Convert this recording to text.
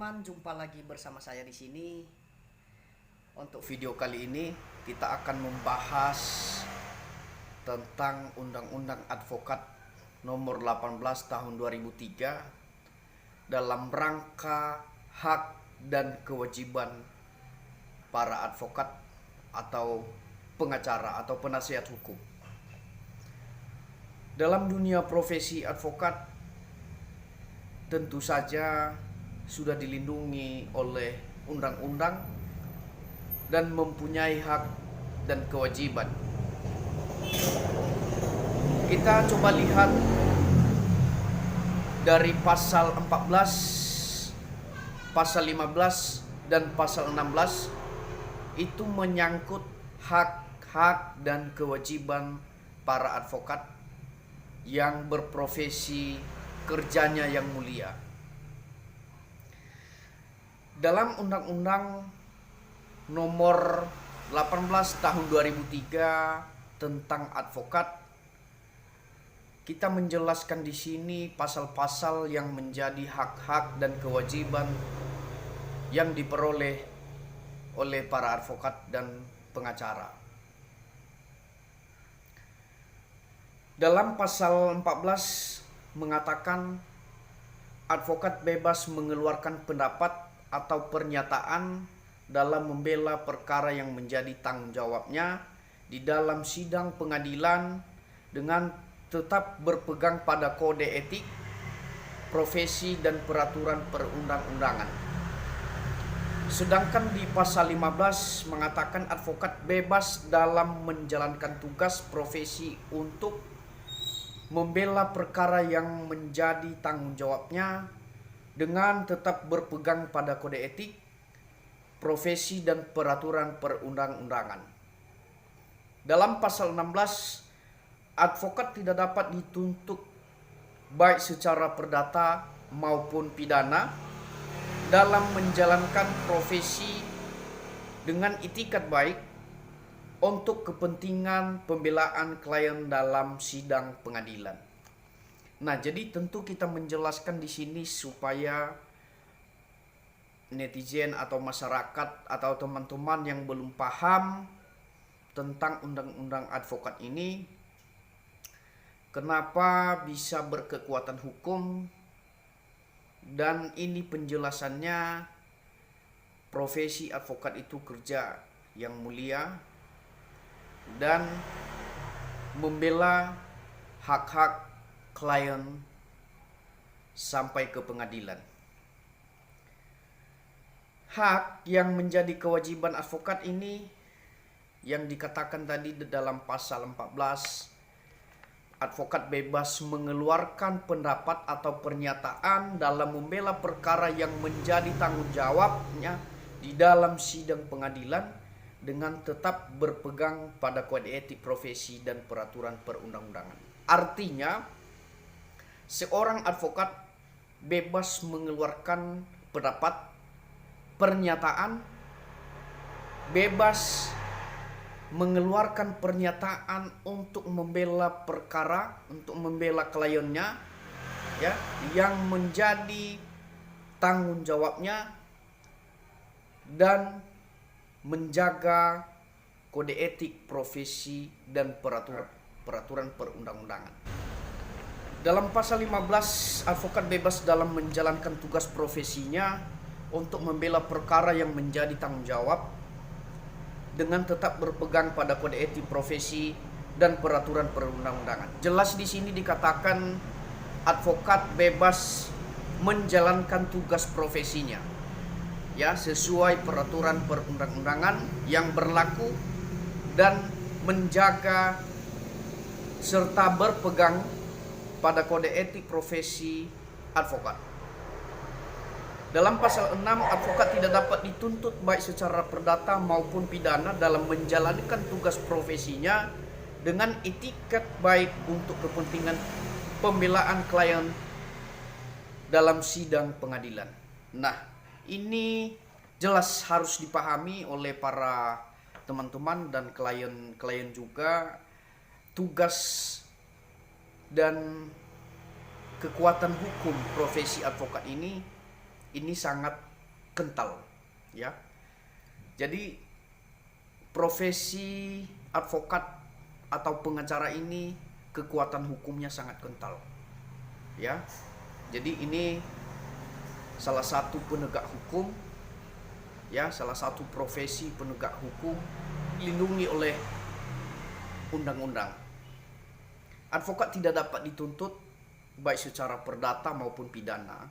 teman-teman, jumpa lagi bersama saya di sini. Untuk video kali ini kita akan membahas tentang Undang-Undang Advokat Nomor 18 Tahun 2003 dalam rangka hak dan kewajiban para advokat atau pengacara atau penasihat hukum. Dalam dunia profesi advokat tentu saja sudah dilindungi oleh undang-undang dan mempunyai hak dan kewajiban. Kita coba lihat dari pasal 14, pasal 15 dan pasal 16 itu menyangkut hak-hak dan kewajiban para advokat yang berprofesi kerjanya yang mulia. Dalam Undang-Undang Nomor 18 Tahun 2003 tentang advokat, kita menjelaskan di sini pasal-pasal yang menjadi hak-hak dan kewajiban yang diperoleh oleh para advokat dan pengacara. Dalam pasal 14 mengatakan advokat bebas mengeluarkan pendapat atau pernyataan dalam membela perkara yang menjadi tanggung jawabnya di dalam sidang pengadilan dengan tetap berpegang pada kode etik, profesi dan peraturan perundang-undangan. Sedangkan di pasal 15 mengatakan advokat bebas dalam menjalankan tugas profesi untuk membela perkara yang menjadi tanggung jawabnya dengan tetap berpegang pada kode etik, profesi dan peraturan perundang-undangan. Dalam pasal 16, advokat tidak dapat dituntut baik secara perdata maupun pidana dalam menjalankan profesi dengan itikat baik untuk kepentingan pembelaan klien dalam sidang pengadilan. Nah, jadi tentu kita menjelaskan di sini supaya netizen atau masyarakat atau teman-teman yang belum paham tentang undang-undang advokat ini, kenapa bisa berkekuatan hukum, dan ini penjelasannya, profesi advokat itu kerja yang mulia dan membela hak-hak klien sampai ke pengadilan. Hak yang menjadi kewajiban advokat ini yang dikatakan tadi dalam pasal 14, advokat bebas mengeluarkan pendapat atau pernyataan dalam membela perkara yang menjadi tanggung jawabnya di dalam sidang pengadilan dengan tetap berpegang pada kode etik profesi dan peraturan perundang-undangan. Artinya, seorang advokat bebas mengeluarkan pendapat, pernyataan, bebas mengeluarkan pernyataan untuk membela perkara, untuk membela kliennya, ya, yang menjadi tanggung jawabnya dan menjaga kode etik profesi dan peraturan perundang-undangan. Dalam pasal 15, advokat bebas dalam menjalankan tugas profesinya untuk membela perkara yang menjadi tanggung jawab dengan tetap berpegang pada kode etik profesi dan peraturan perundang-undangan. Jelas di sini dikatakan advokat bebas menjalankan tugas profesinya, ya, sesuai peraturan perundang-undangan yang berlaku dan menjaga serta berpegang pada kode etik profesi advokat. Dalam pasal 6, advokat tidak dapat dituntut baik secara perdata maupun pidana dalam menjalankan tugas profesinya dengan itikat baik untuk kepentingan pembelaan klien dalam sidang pengadilan. Nah, ini jelas harus dipahami oleh para teman-teman dan klien-klien juga. Tugas dan kekuatan hukum profesi advokat ini sangat kental, ya. Jadi profesi advokat atau pengacara ini kekuatan hukumnya sangat kental, ya. Jadi ini salah satu penegak hukum, ya, salah satu profesi penegak hukum dilindungi oleh undang-undang. Advokat tidak dapat dituntut baik secara perdata maupun pidana